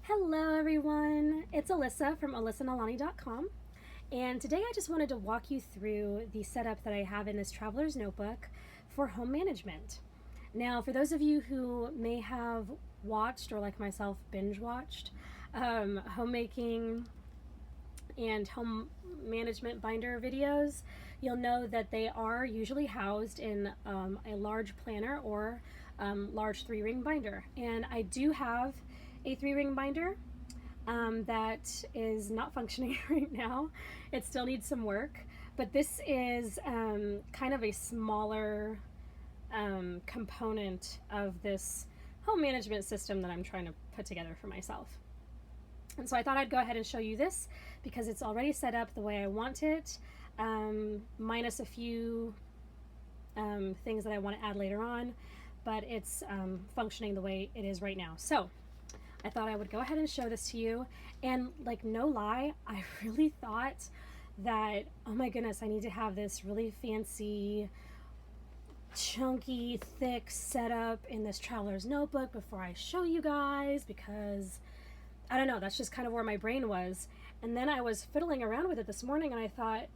Hello everyone, it's Alyssa from alyssanalani.com, and today I just wanted to walk you through the setup that I have in this traveler's notebook for home management. Now, for those of you who may have watched, or like myself, binge watched, homemaking and home management binder videos, you'll know that they are usually housed in a large planner or large 3-ring binder. And I do have a 3-ring binder that is not functioning right now. It still needs some work, but this is kind of a smaller component of this home management system that I'm trying to put together for myself. And so I thought I'd go ahead and show you this because it's already set up the way I want it, minus a few things that I want to add later on, but it's functioning the way it is right now. So I thought I would go ahead and show this to you. And like, no lie, I really thought that, oh my goodness, I need to have this really fancy, chunky, thick setup in this traveler's notebook before I show you guys, because I don't know, that's just kind of where my brain was. And then I was fiddling around with it this morning and I thought,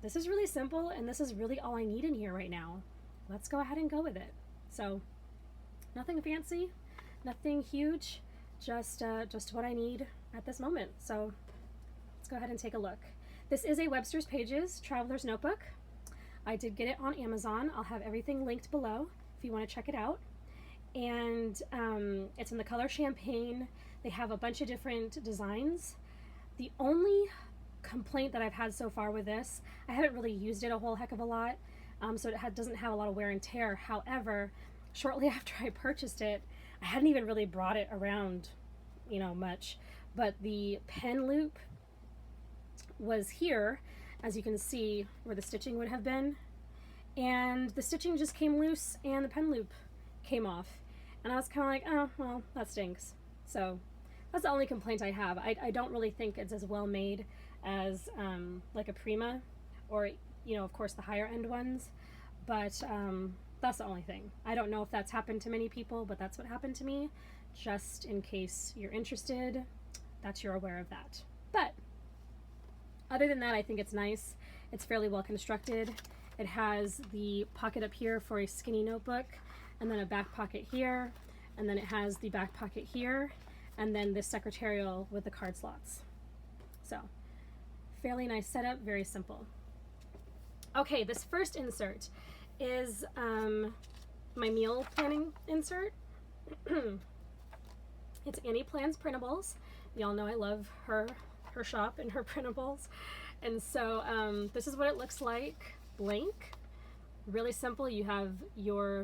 this is really simple and this is really all I need in here right now. Let's go ahead and go with it. So nothing fancy, nothing huge, just what I need at this moment. So let's go ahead and take a look. This is a Webster's Pages Traveler's Notebook. I did get it on Amazon. I'll have everything linked below if you want to check it out. And it's in the color champagne. They have a bunch of different designs. The only complaint that I've had so far with this, I haven't really used it a whole heck of a lot, so it doesn't have a lot of wear and tear. However, shortly after I purchased it, I hadn't even really brought it around, much, but the pen loop was here, as you can see where the stitching would have been, and the stitching just came loose and the pen loop came off, and I was kind of like, oh well, that stinks. So that's the only complaint I have. I don't really think it's as well made as like a Prima, or of course the higher end ones, but that's the only thing. I don't know if that's happened to many people, but that's what happened to me. Just in case you're interested, that you're aware of that. But other than that, I think it's nice. It's fairly well constructed. It has the pocket up here for a skinny notebook, and then a back pocket here, and then it has the back pocket here, and then this secretarial with the card slots. So fairly nice setup, very simple. Okay, this first insert is my meal planning insert. It's Annie Plans Printables. Y'all know I love her shop and her printables. And so this is what it looks like, blank. Really simple. You have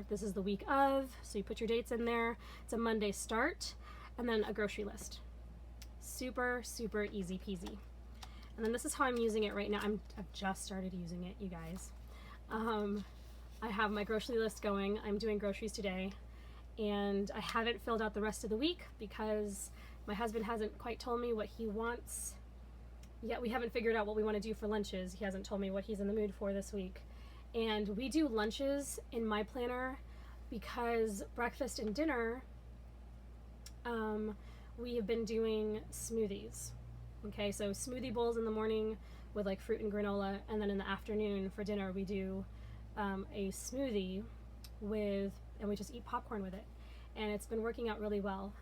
this is the week of, so you put your dates in there. It's a Monday start, and then a grocery list. Super, super easy peasy. And then this is how I'm using it right now. I've just started using it, you guys. I have my grocery list going. I'm doing groceries today, and I haven't filled out the rest of the week because my husband hasn't quite told me what he wants yet. We haven't figured out what we want to do for lunches. He hasn't told me what he's in the mood for this week. And we do lunches in my planner because breakfast and dinner, we have been doing smoothies. Okay, so smoothie bowls in the morning with like fruit and granola, and then in the afternoon for dinner we do a smoothie and we just eat popcorn with it. And it's been working out really well.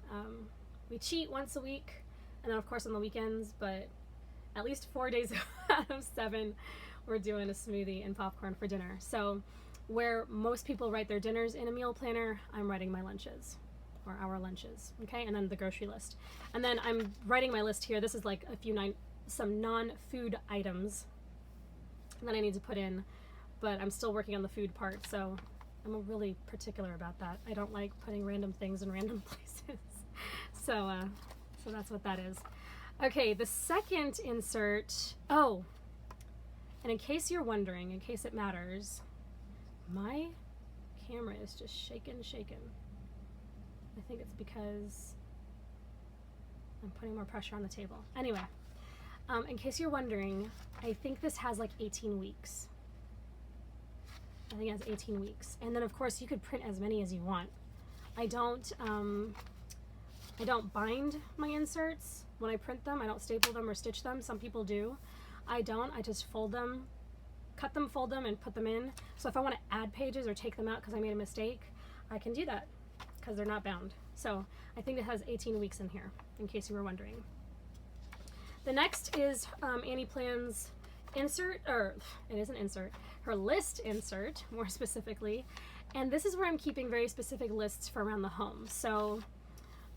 We cheat once a week, and then of course on the weekends, but at least 4 days out of 7 we're doing a smoothie and popcorn for dinner. So where most people write their dinners in a meal planner, I'm writing my lunches, or our lunches, okay? And then the grocery list. And then I'm writing my list here. This is like some non-food items that I need to put in, but I'm still working on the food part, so I'm really particular about that. I don't like putting random things in random places. So that's what that is. Okay, the second insert, and in case you're wondering, in case it matters, my camera is just shaking. I think it's because I'm putting more pressure on the table. Anyway, in case you're wondering, I think this has like 18 weeks. I think it has 18 weeks. And then of course you could print as many as you want. I don't I don't bind my inserts when I print them. I don't staple them or stitch them. Some people do. I don't. I just fold them, cut them, fold them, and put them in. So if I want to add pages or take them out because I made a mistake, I can do that because they're not bound. So I think it has 18 weeks in here, in case you were wondering. The next is Annie Plan's insert, or it is an insert, her list insert, more specifically. And this is where I'm keeping very specific lists for around the home. So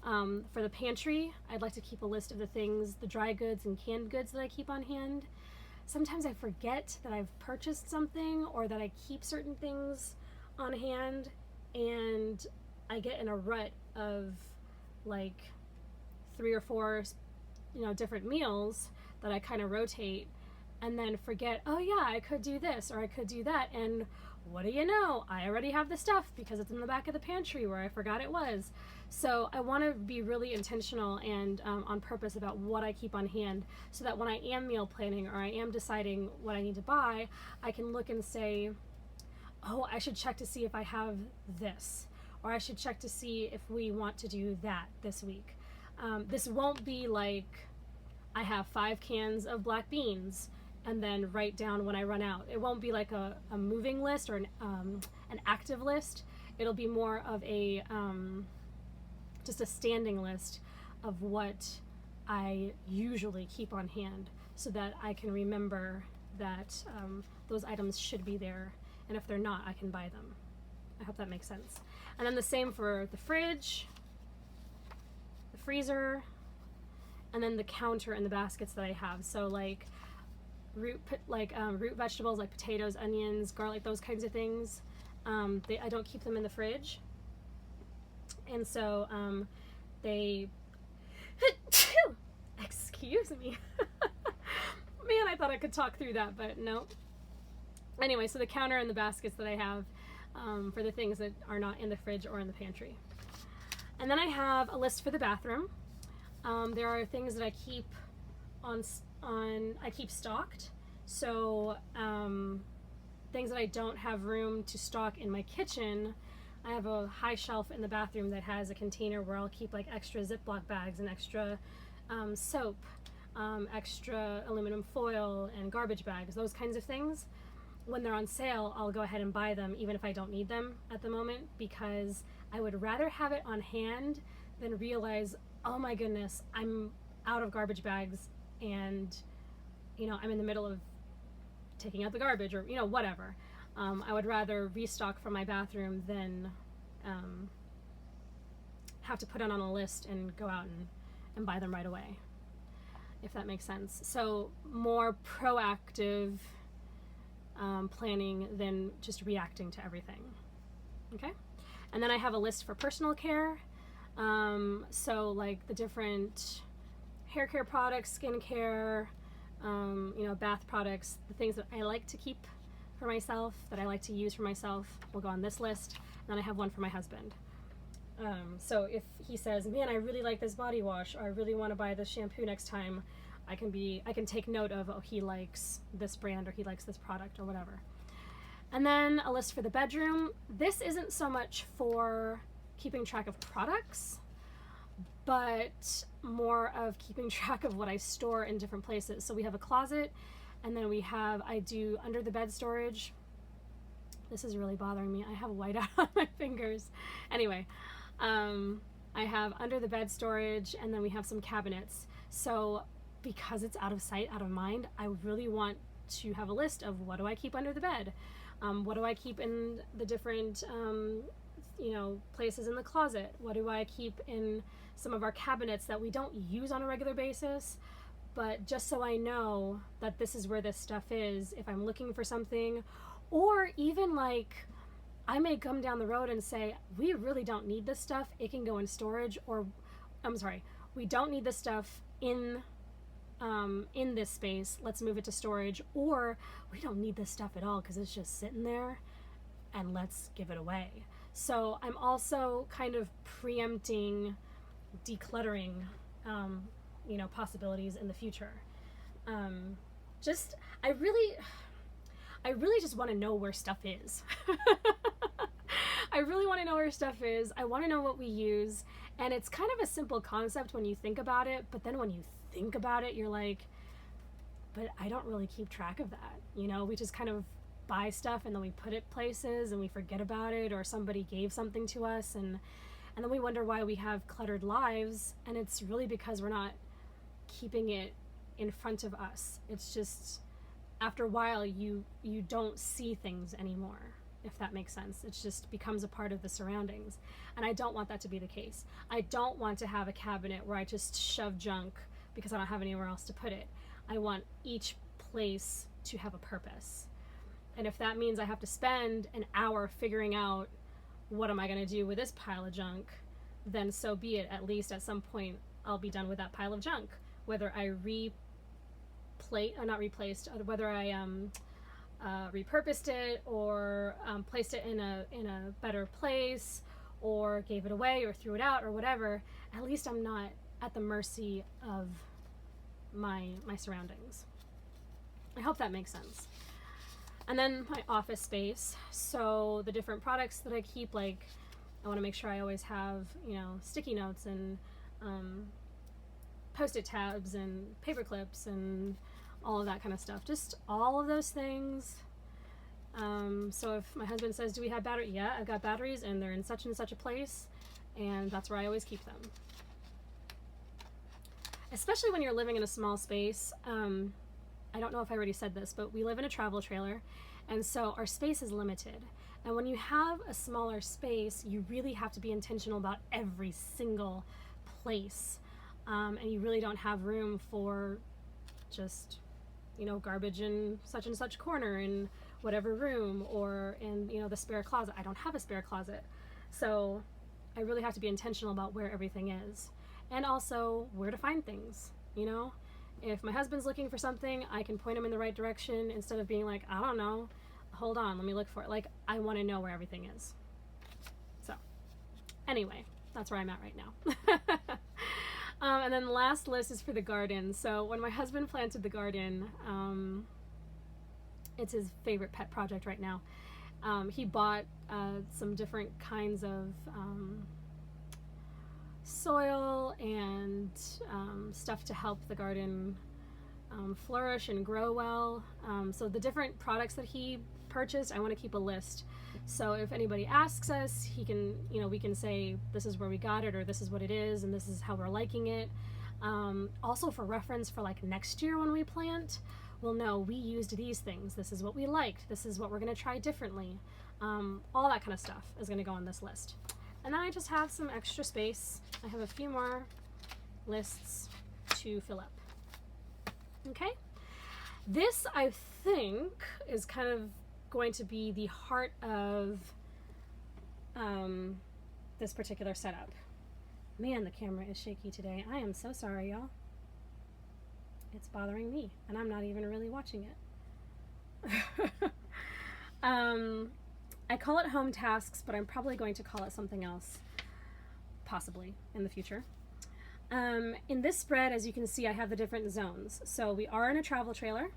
for the pantry, I'd like to keep a list of the things, the dry goods and canned goods that I keep on hand. Sometimes I forget that I've purchased something or that I keep certain things on hand, and I get in a rut of like 3 or 4, different meals that I kind of rotate, and then forget, oh yeah, I could do this or I could do that, and what do you know? I already have the stuff because it's in the back of the pantry where I forgot it was. So I want to be really intentional and on purpose about what I keep on hand, so that when I am meal planning or I am deciding what I need to buy, I can look and say, oh, I should check to see if I have this, or I should check to see if we want to do that this week. This won't be like I have 5 cans of black beans and then write down when I run out. It won't be like a moving list or an active list. It'll be more of a just a standing list of what I usually keep on hand, so that I can remember that those items should be there, and if they're not, I can buy them. I hope that makes sense. And then the same for the fridge, the freezer, and then the counter and the baskets that I have. So like root vegetables like potatoes, onions, garlic, those kinds of things. I don't keep them in the fridge, and so they excuse me. Man, I thought I could talk through that, but no. Anyway, so the counter and the baskets that I have for the things that are not in the fridge or in the pantry. And then I have a list for the bathroom. There are things that I keep I keep stocked. So things that I don't have room to stock in my kitchen, I have a high shelf in the bathroom that has a container where I'll keep like extra Ziploc bags and extra soap, extra aluminum foil and garbage bags, those kinds of things. When they're on sale, I'll go ahead and buy them even if I don't need them at the moment, because I would rather have it on hand than realize, oh my goodness, I'm out of garbage bags and I'm in the middle of taking out the garbage or whatever. I would rather restock from my bathroom than have to put it on a list and go out and buy them right away, if that makes sense. So more proactive planning than just reacting to everything. Okay? And then I have a list for personal care. So like the different hair care products, skin care, bath products, the things that I like to keep for myself, that I like to use for myself, will go on this list. And then I have one for my husband. So if he says, man, I really like this body wash, or I really want to buy this shampoo next time, I can take note of, oh, he likes this brand or he likes this product or whatever. And then a list for the bedroom. This isn't so much for keeping track of products, but more of keeping track of what I store in different places. So we have a closet, and then I do under the bed storage. This is really bothering me. I have white out on my fingers. Anyway, I have under the bed storage, and then we have some cabinets. So because it's out of sight, out of mind, I really want to have a list of what do I keep under the bed? What do I keep in the different places in the closet? What do I keep in some of our cabinets that we don't use on a regular basis, but just so I know that this is where this stuff is if I'm looking for something. Or even like I may come down the road and say, we really don't need this stuff, it can go in storage, or we don't need this stuff in this space, let's move it to storage, or we don't need this stuff at all because it's just sitting there and let's give it away. So I'm also kind of preempting decluttering possibilities in the future. I really just want to know where stuff is. I really want to know where stuff is. I want to know what we use. And it's kind of a simple concept when you think about it, but then when you think about it, you're like, but I don't really keep track of that. You know, we just kind of buy stuff and then we put it places and we forget about it, or somebody gave something to us, and then we wonder why we have cluttered lives, and it's really because we're not keeping it in front of us. It's just, after a while, you don't see things anymore, if that makes sense. It just becomes a part of the surroundings. And I don't want that to be the case. I don't want to have a cabinet where I just shove junk because I don't have anywhere else to put it. I want each place to have a purpose. And if that means I have to spend an hour figuring out what am I going to do with this pile of junk, then so be it. At least at some point I'll be done with that pile of junk. Whether I whether I repurposed it, or placed it in a better place, or gave it away, or threw it out, or whatever, at least I'm not at the mercy of my surroundings. I hope that makes sense. And then my office space. So the different products that I keep, like, I want to make sure I always have, sticky notes and Post-it tabs and paper clips and all of that kind of stuff. Just all of those things. So if my husband says, do we have batteries? Yeah, I've got batteries and they're in such and such a place, and that's where I always keep them. Especially when you're living in a small space. I don't know if I already said this, but we live in a travel trailer, and so our space is limited. And when you have a smaller space, you really have to be intentional about every single place. And you really don't have room for just, garbage in such and such corner in whatever room, or in, the spare closet. I don't have a spare closet. So I really have to be intentional about where everything is. And also where to find things, If my husband's looking for something, I can point him in the right direction instead of being like, I don't know, hold on, let me look for it. Like, I want to know where everything is. So, anyway, that's where I'm at right now. And then the last list is for the garden. So when my husband planted the garden, it's his favorite pet project right now. He bought some different kinds of soil and stuff to help the garden flourish and grow well. So the different products that he purchased, I want to keep a list. So if anybody asks us, he can, we can say this is where we got it, or this is what it is, and this is how we're liking it. Also for reference for like next year when we plant, we'll know we used these things. This is what we liked. This is what we're going to try differently. All that kind of stuff is going to go on this list. And then I just have some extra space. I have a few more lists to fill up. Okay. This, I think, is kind of going to be the heart of this particular setup. Man, the camera is shaky today. I am so sorry, y'all. It's bothering me, and I'm not even really watching it. I call it home tasks, but I'm probably going to call it something else, possibly, in the future. In this spread, as you can see, I have the different zones. So we are in a travel trailer,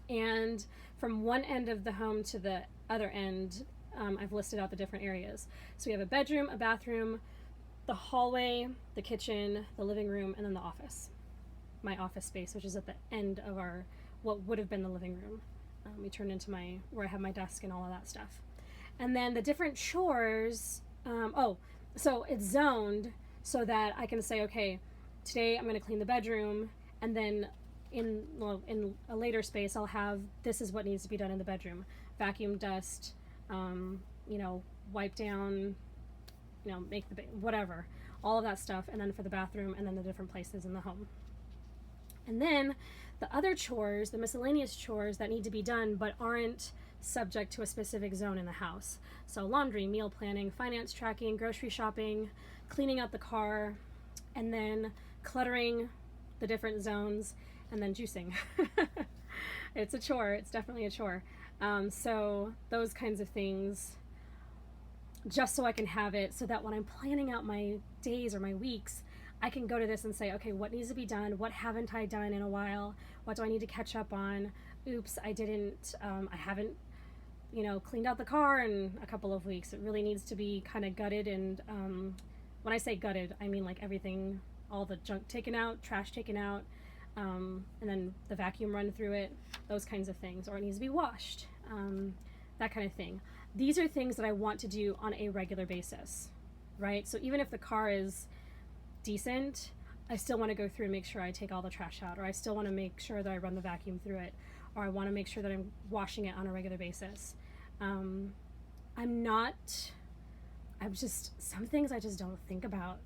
and from one end of the home to the other end, I've listed out the different areas. So we have a bedroom, a bathroom, the hallway, the kitchen, the living room, and then the office. My office space, which is at the end of what would have been the living room. We turned into where I have my desk and all of that stuff. And then the different chores, so it's zoned so that I can say, okay, today I'm going to clean the bedroom, and then in a later space I'll have, this is what needs to be done in the bedroom. Vacuum, dust, wipe down, make the whatever, all of that stuff, and then for the bathroom, and then the different places in the home. And then the other chores, the miscellaneous chores that need to be done but aren't subject to a specific zone in the house. So laundry, meal planning, finance tracking, grocery shopping, cleaning out the car, and then cluttering the different zones, and then juicing. It's a chore. It's definitely a chore. So those kinds of things, just so I can have it, so that when I'm planning out my days or my weeks, I can go to this and say, okay, what needs to be done? What haven't I done in a while? What do I need to catch up on? Oops, I haven't you know, cleaned out the car in a couple of weeks. It really needs to be kind of gutted, and when I say gutted, I mean like everything, all the junk taken out, trash taken out, and then the vacuum run through it, those kinds of things, or it needs to be washed, that kind of thing. These are things that I want to do on a regular basis, right? So even if the car is decent, I still want to go through and make sure I take all the trash out, or I still want to make sure that I run the vacuum through it, or I want to make sure that I'm washing it on a regular basis. I'm just, some things I just don't think about.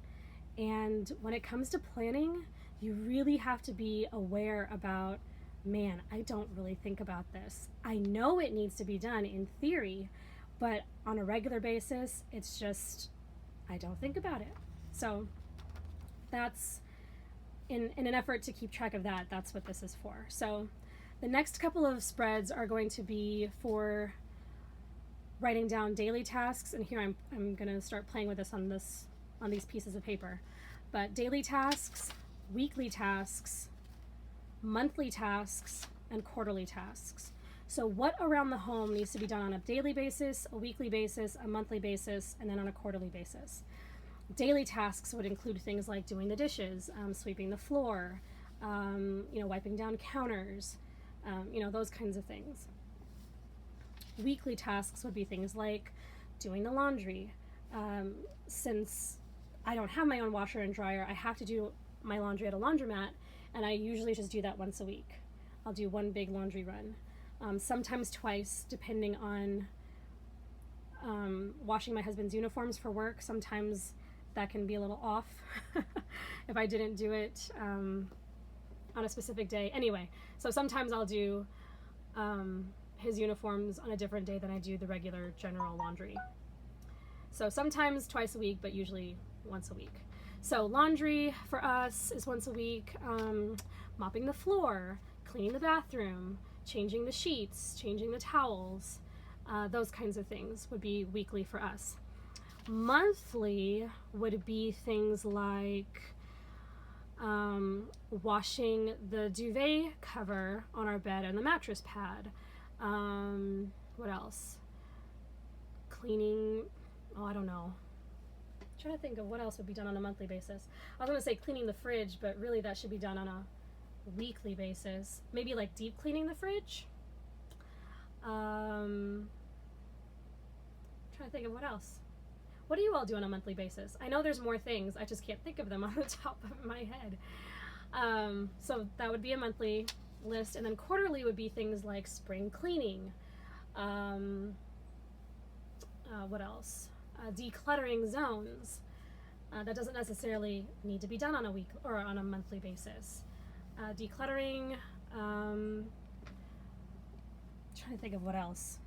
And when it comes to planning, you really have to be aware about, man, I don't really think about this. I know it needs to be done in theory, but on a regular basis, it's just, I don't think about it. So that's, in an effort to keep track of that, that's what this is for. So the next couple of spreads are going to be for writing down daily tasks, and here I'm going to start playing with this on these pieces of paper. But daily tasks, weekly tasks, monthly tasks, and quarterly tasks. So what around the home needs to be done on a daily basis, a weekly basis, a monthly basis, and then on a quarterly basis. Daily tasks would include things like doing the dishes, sweeping the floor, wiping down counters, those kinds of things. Weekly tasks would be things like doing the laundry. Since I don't have my own washer and dryer, I have to do my laundry at a laundromat, and I usually just do that once a week. I'll do one big laundry run, sometimes twice, depending on washing my husband's uniforms for work. Sometimes that can be a little off if I didn't do it on a specific day. Anyway, so sometimes I'll do his uniforms on a different day than I do the regular general laundry. So sometimes twice a week, but usually once a week. So laundry for us is once a week. Mopping the floor, cleaning the bathroom, changing the sheets, changing the towels, those kinds of things would be weekly for us. Monthly would be things like washing the duvet cover on our bed and the mattress pad. What else? Cleaning, I don't know. I'm trying to think of what else would be done on a monthly basis. I was going to say cleaning the fridge, but really that should be done on a weekly basis. Maybe like deep cleaning the fridge. Trying to think of what else. What do you all do on a monthly basis? I know there's more things, I just can't think of them on the top of my head. So that would be a monthly list, and then quarterly would be things like spring cleaning. What else? Decluttering zones. That doesn't necessarily need to be done on a week or on a monthly basis. Decluttering. Trying to think of what else.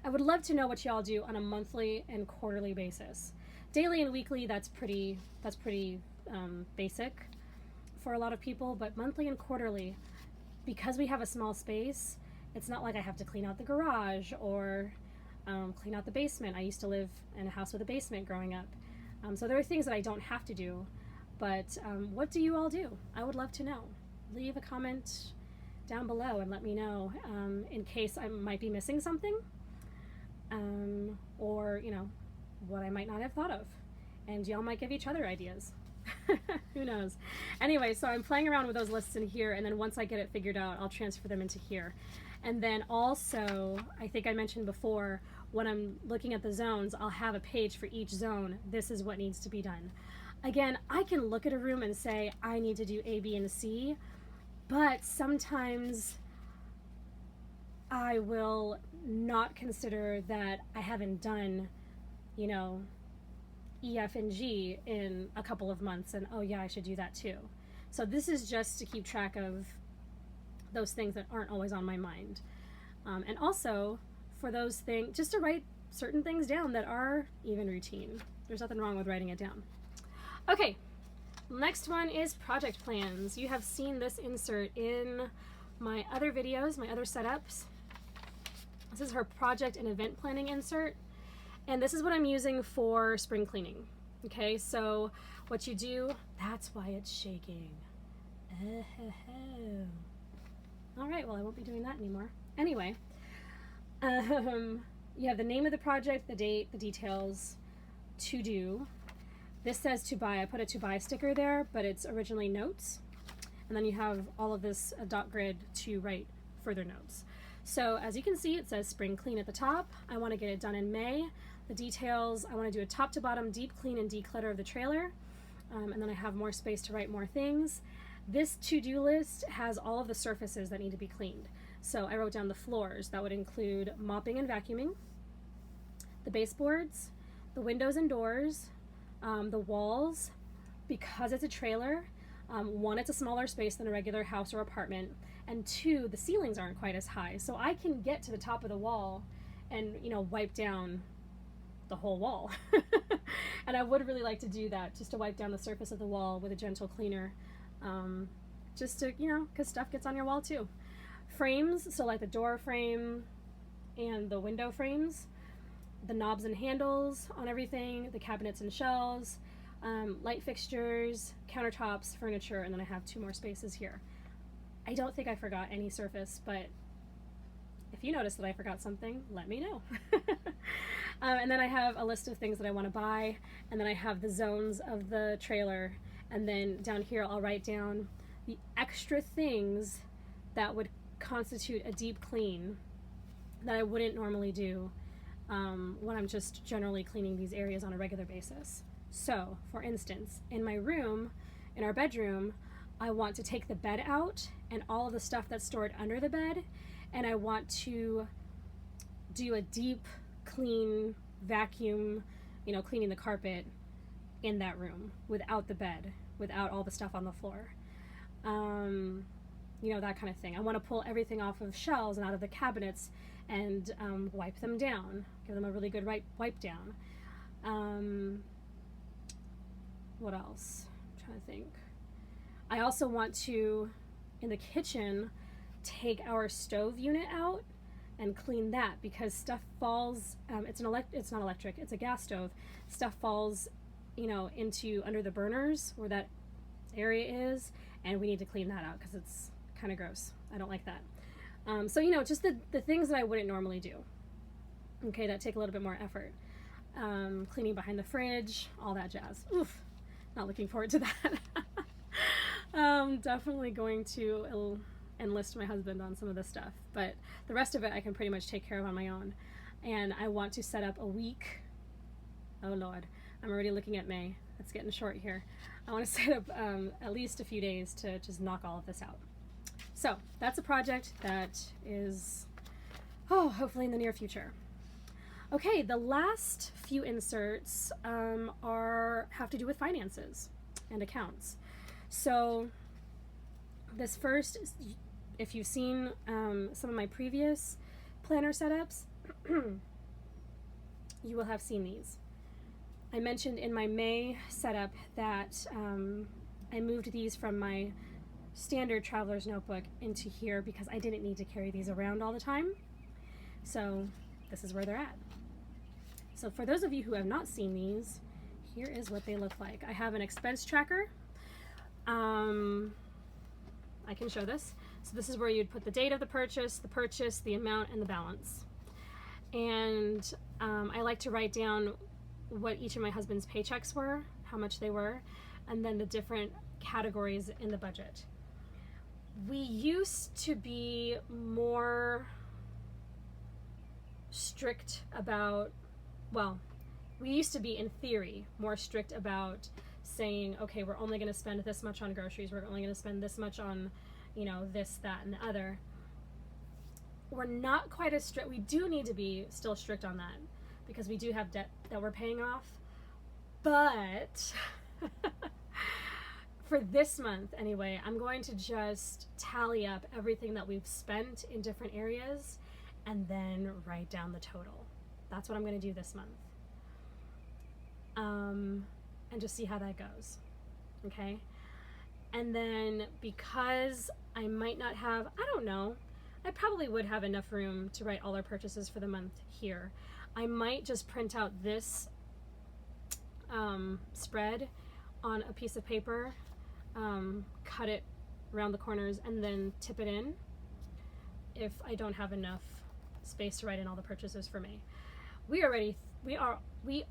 I would love to know what y'all do on a monthly and quarterly basis. Daily and weekly, that's pretty basic for a lot of people, but monthly and quarterly, because we have a small space, it's not like I have to clean out the garage or clean out the basement. I used to live in a house with a basement growing up. So there are things that I don't have to do, but what do you all do? I would love to know. Leave a comment down below and let me know in case I might be missing something. Or, what I might not have thought of. And y'all might give each other ideas. Who knows? Anyway, so I'm playing around with those lists in here, and then once I get it figured out, I'll transfer them into here. And then also, I think I mentioned before, when I'm looking at the zones, I'll have a page for each zone. This is what needs to be done. Again, I can look at a room and say, I need to do A, B, and C, but sometimes I will not consider that I haven't done, E, F, and G in a couple of months, and oh yeah, I should do that too. So this is just to keep track of those things that aren't always on my mind. And also for those things, just to write certain things down that are even routine. There's nothing wrong with writing it down. Okay, next one is project plans. You have seen this insert in my other videos, my other setups. This is her project and event planning insert, and this is what I'm using for spring cleaning. Okay, so what you do, that's why it's shaking. All right, well, I won't be doing that anymore. Anyway, You have the name of the project, the date, the details, to do. This says to buy. I put a to buy sticker there, but it's originally notes. And then you have all of this dot grid to write further notes. So as you can see, it says spring clean at the top. I want to get it done in May. The details, I want to do a top to bottom deep clean and declutter of the trailer. And then I have more space to write more things. This to-do list has all of the surfaces that need to be cleaned. So I wrote down the floors. That would include mopping and vacuuming, the baseboards, the windows and doors, the walls. Because it's a trailer, one, it's a smaller space than a regular house or apartment, and two, the ceilings aren't quite as high. So I can get to the top of the wall and, wipe down the whole wall. And I would really like to do that, just to wipe down the surface of the wall with a gentle cleaner, just to, because stuff gets on your wall too. Frames, so like the door frame and the window frames, the knobs and handles on everything, the cabinets and shelves, light fixtures, countertops, furniture, and then I have 2 more spaces here. I don't think I forgot any surface, but if you notice that I forgot something, let me know. And then I have a list of things that I want to buy, and then I have the zones of the trailer, and then down here I'll write down the extra things that would constitute a deep clean that I wouldn't normally do when I'm just generally cleaning these areas on a regular basis. So, for instance, in my room, in our bedroom, I want to take the bed out and all of the stuff that's stored under the bed, and I want to do a deep clean vacuum, cleaning the carpet in that room without the bed, without all the stuff on the floor. That kind of thing. I want to pull everything off of shelves and out of the cabinets and wipe them down, give them a really good wipe down. What else? I'm trying to think. I also want to, in the kitchen, take our stove unit out and clean that, because stuff falls, it's not electric, it's a gas stove. Stuff falls, into under the burners where that area is, and we need to clean that out because it's kind of gross. I don't like that. So, just the things that I wouldn't normally do, okay, that take a little bit more effort. Cleaning behind the fridge, all that jazz. Oof, not looking forward to that. Definitely going to enlist my husband on some of this stuff, but the rest of it I can pretty much take care of on my own. And I want to set up a week. Oh Lord, I'm already looking at May. It's getting short here. I want to set up at least a few days to just knock all of this out. So that's a project that is, hopefully in the near future. Okay, the last few inserts have to do with finances and accounts. So this first, if you've seen some of my previous planner setups, you will have seen these. I mentioned in my May setup that I moved these from my standard traveler's notebook into here because I didn't need to carry these around all the time. So this is where they're at. So for those of you who have not seen these, here is what they look like. I have an expense tracker. I can show this. So this is where you'd put the date of the purchase, the amount, and the balance. And I like to write down what each of my husband's paychecks were, how much they were, and then the different categories in the budget. We used to be more strict about, we used to be, in theory, more strict about saying, okay, we're only going to spend this much on groceries, we're only going to spend this much on, this, that, and the other. We're not quite as strict. We do need to be still strict on that because we do have debt that we're paying off. But for this month, anyway, I'm going to just tally up everything that we've spent in different areas and then write down the total. That's what I'm going to do this month. And just see how that goes. Okay? And then because I might not have, I don't know, I probably would have enough room to write all our purchases for the month here. I might just print out this spread on a piece of paper, cut it around the corners, and then tip it in if I don't have enough space to write in all the purchases for May. We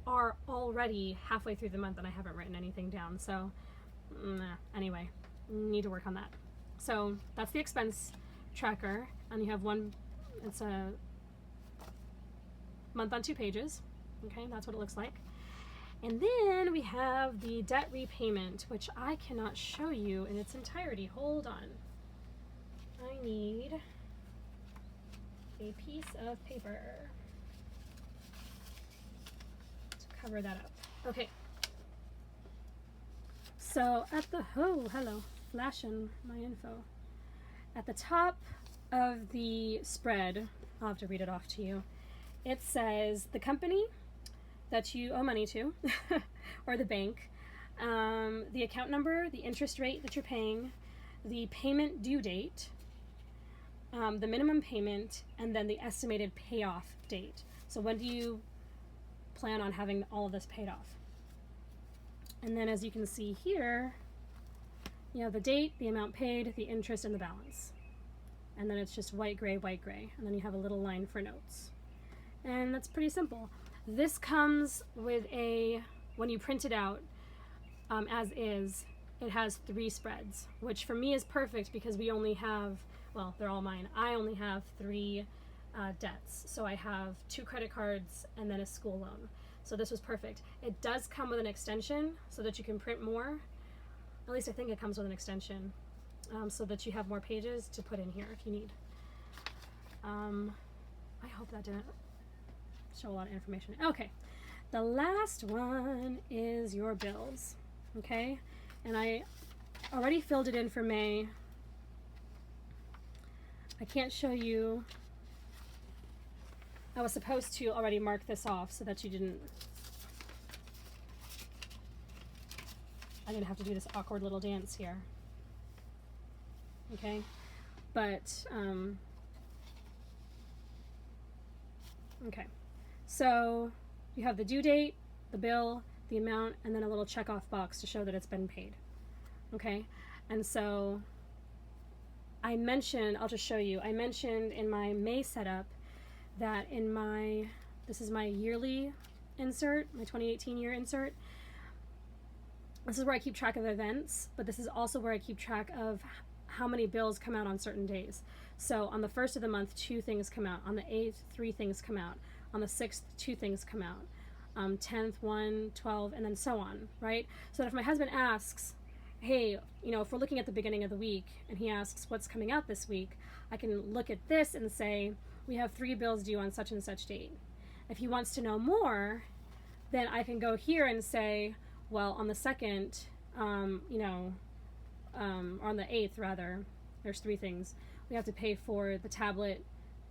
are already halfway through the month and I haven't written anything down. So anyway, need to work on that. So that's the expense tracker, and you have one. It's a month on 2 pages. Okay, that's what it looks like. And then we have the debt repayment, which I cannot show you in its entirety. Hold on. I need a piece of paper to cover that up. Okay. So at the, oh, hello, flashing my info. At the top of the spread, I'll have to read it off to you. It says the company that you owe money to, or the bank, the account number, the interest rate that you're paying, the payment due date, the minimum payment, and then the estimated payoff date. So when do you plan on having all of this paid off? And then as you can see here, you have the date, the amount paid, the interest, and the balance. And then it's just white, gray, and then you have a little line for notes. And that's pretty simple. This comes with a, when you print it out as is, it has 3 spreads, which for me is perfect because we only have, well, they're all mine. I only have 3 debts. So I have 2 credit cards and then a school loan. So this was perfect. It does come with an extension so that you can print more. At least I think it comes with an extension so that you have more pages to put in here if you need. I hope that didn't show a lot of information. Okay, the last one is your bills. Okay, and I already filled it in for May. I can't show you. I was supposed to already mark this off so that you didn't, I didn't have to do this awkward little dance here. Okay, but okay. So you have the due date, the bill, the amount, and then a little check-off box to show that it's been paid. Okay, and so I mentioned, I'll just show you, I mentioned in my May setup that in my, this is my yearly insert, my 2018 year insert. This is where I keep track of events, but this is also where I keep track of how many bills come out on certain days. So on the 1st of the month, 2 things come out. On the 8th, 3 things come out. On the 6th, 2 things come out. 10th, 1, 12, and then so on, right? So that if my husband asks, hey, you know, if we're looking at the beginning of the week, and he asks what's coming out this week, I can look at this and say, we have 3 bills due on such and such date. If he wants to know more, then I can go here and say, well, on the 2nd, you know, or on the 8th rather, there's 3 things. We have to pay for the tablet,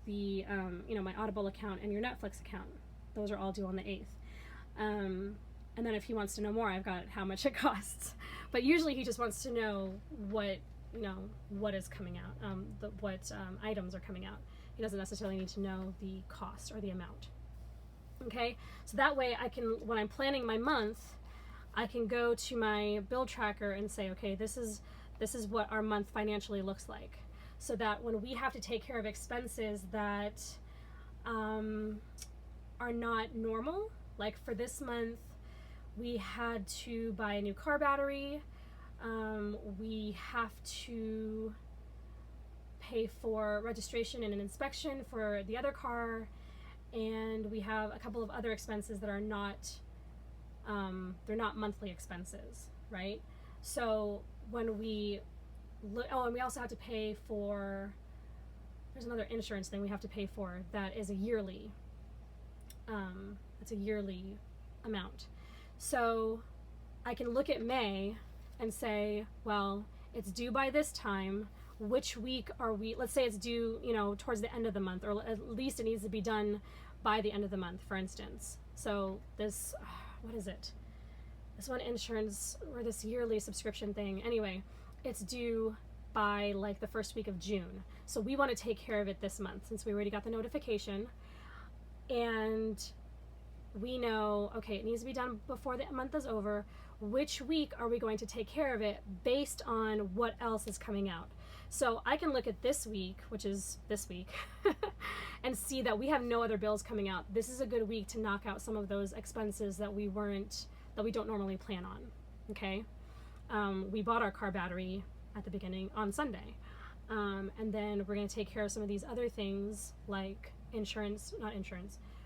the, you know, my Audible account, and your Netflix account. Those are all due on the 8th. And then if he wants to know more, I've got how much it costs. But usually he just wants to know what, you know, what is coming out, what items are coming out. He doesn't necessarily need to know the cost or the amount. Okay, so that way I can, when I'm planning my month, I can go to my bill tracker and say, okay, this is what our month financially looks like. So that when we have to take care of expenses that are not normal, like for this month, we had to buy a new car battery. We have to pay for registration and an inspection for the other car, and we have a couple of other expenses that are not, they're not monthly expenses, right? So when we look, oh, and we also have to pay for, there's another insurance thing we have to pay for that is a yearly, it's a yearly amount. So I can look at May and say, well, it's due by this time. Which week are we, let's say it's due, you know, towards the end of the month, or at least it needs to be done by the end of the month, for instance. So this, what is it? This one insurance, or this yearly subscription thing. Anyway, it's due by like the first week of June. So we want to take care of it this month since we already got the notification. And we know, okay, it needs to be done before the month is over. Which week are we going to take care of it based on what else is coming out? So I can look at this week, which is this week, and see that we have no other bills coming out. This is a good week to knock out some of those expenses that we don't normally plan on. Okay. We bought our car battery at the beginning on Sunday. And then we're going to take care of some of these other things like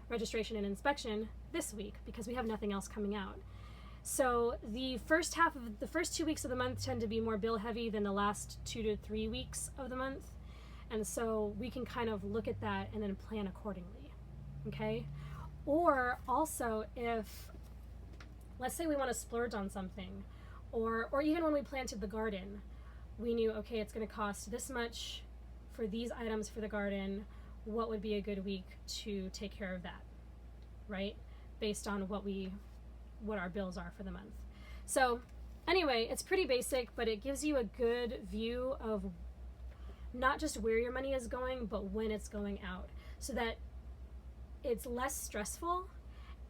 registration and inspection this week because we have nothing else coming out. So the first 2 weeks of the month tend to be more bill heavy than the last 2 to 3 weeks of the month. And so we can kind of look at that and then plan accordingly. Okay. Or also if, let's say we want to splurge on something, or even when we planted the garden, we knew, okay, it's going to cost this much for these items for the garden. What would be a good week to take care of that, right? Based on what our bills are for the month. So anyway, it's pretty basic, but it gives you a good view of not just where your money is going, but when it's going out, so that it's less stressful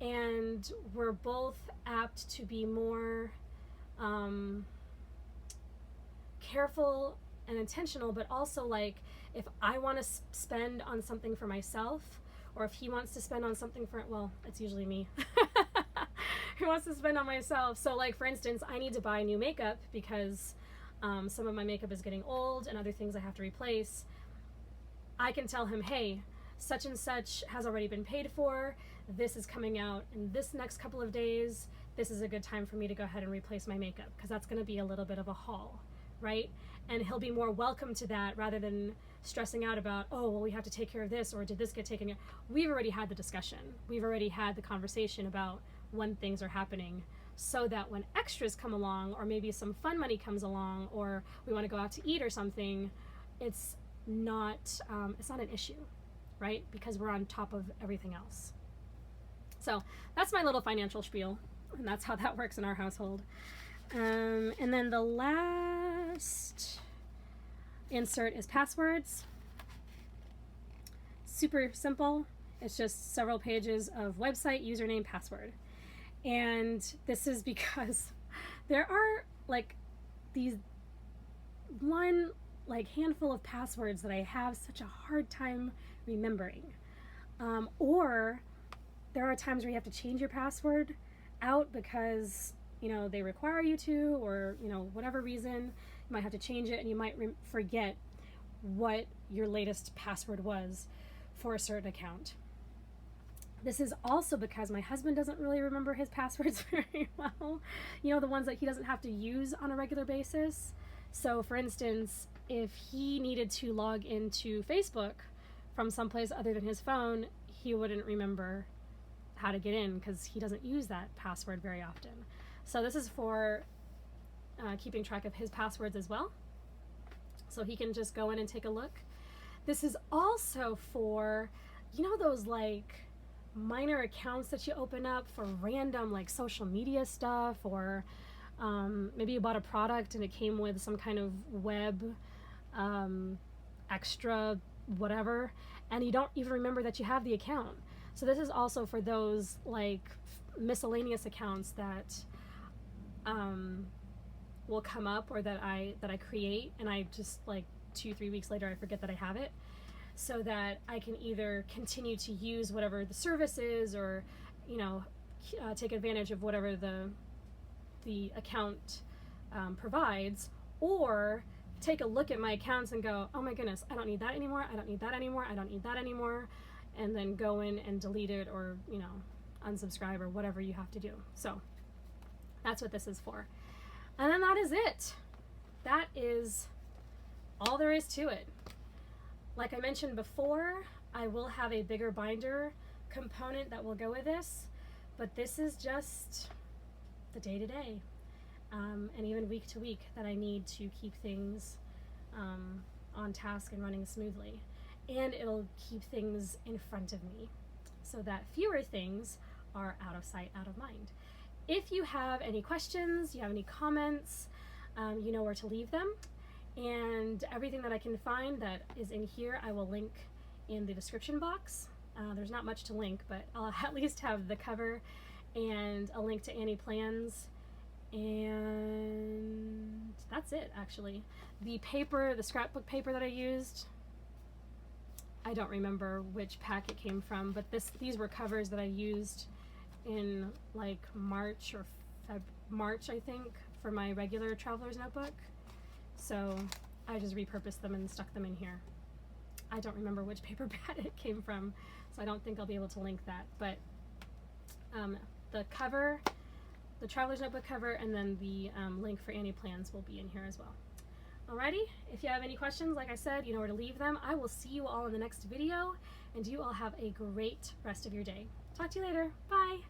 and we're both apt to be more careful and intentional, but also like if I want to spend on something for myself, or if he wants to spend on something it's usually me who wants to spend on myself. So like, for instance, I need to buy new makeup because some of my makeup is getting old and other things I have to replace. I can tell him, hey, such and such has already been paid for. This is coming out in this next couple of days. This is a good time for me to go ahead and replace my makeup because that's going to be a little bit of a haul, right? And he'll be more welcome to that rather than stressing out about, oh, well, we have to take care of this, or did this get taken care of? We've already had the discussion. We've already had the conversation about when things are happening, so that when extras come along, or maybe some fun money comes along, or we want to go out to eat or something, it's not an issue, right? Because we're on top of everything else. So that's my little financial spiel, and that's how that works in our household. And then the last insert is passwords. Super simple. It's just several pages of website, username, password. And this is because there are like these handful of passwords that I have such a hard time remembering. Or there are times where you have to change your password out because they require you to, or whatever reason, you might have to change it, and you might forget what your latest password was for a certain account. This is also because my husband doesn't really remember his passwords very well, the ones that he doesn't have to use on a regular basis. So for instance, if he needed to log into Facebook from someplace other than his phone, he wouldn't remember how to get in because he doesn't use that password very often. So this is for keeping track of his passwords as well. So he can just go in and take a look. This is also for, those like minor accounts that you open up for random like social media stuff, or maybe you bought a product and it came with some kind of web extra whatever, and you don't even remember that you have the account. So this is also for those like miscellaneous accounts that will come up, or that I create, and I just like 2-3 weeks later I forget that I have it, so that I can either continue to use whatever the service is, or take advantage of whatever the account provides, or take a look at my accounts and go, oh my goodness, I don't need that anymore, I don't need that anymore, I don't need that anymore, and then go in and delete it, or unsubscribe, or whatever you have to do. So that's what this is for. And then that is it. That is all there is to it. Like I mentioned before, I will have a bigger binder component that will go with this, but this is just the day-to-day, and even week-to-week that I need to keep things on task and running smoothly. And it'll keep things in front of me so that fewer things are out of sight, out of mind. If you have any questions, you have any comments, you know where to leave them. And everything that I can find that is in here, I will link in the description box. There's not much to link, but I'll at least have the cover and a link to Annie Plans And that's it, actually. The paper, the scrapbook paper that I used, I don't remember which pack it came from, but these were covers that I used in like March or March, I think, for my regular traveler's notebook. So I just repurposed them and stuck them in here. I don't remember which paper pad it came from, so I don't think I'll be able to link that. But the cover, the traveler's notebook cover, and then the link for Annie plans will be in here as well. Alrighty, if you have any questions, like I said, you know where to leave them. I will see you all in the next video, and you all have a great rest of your day. Talk to you later. Bye.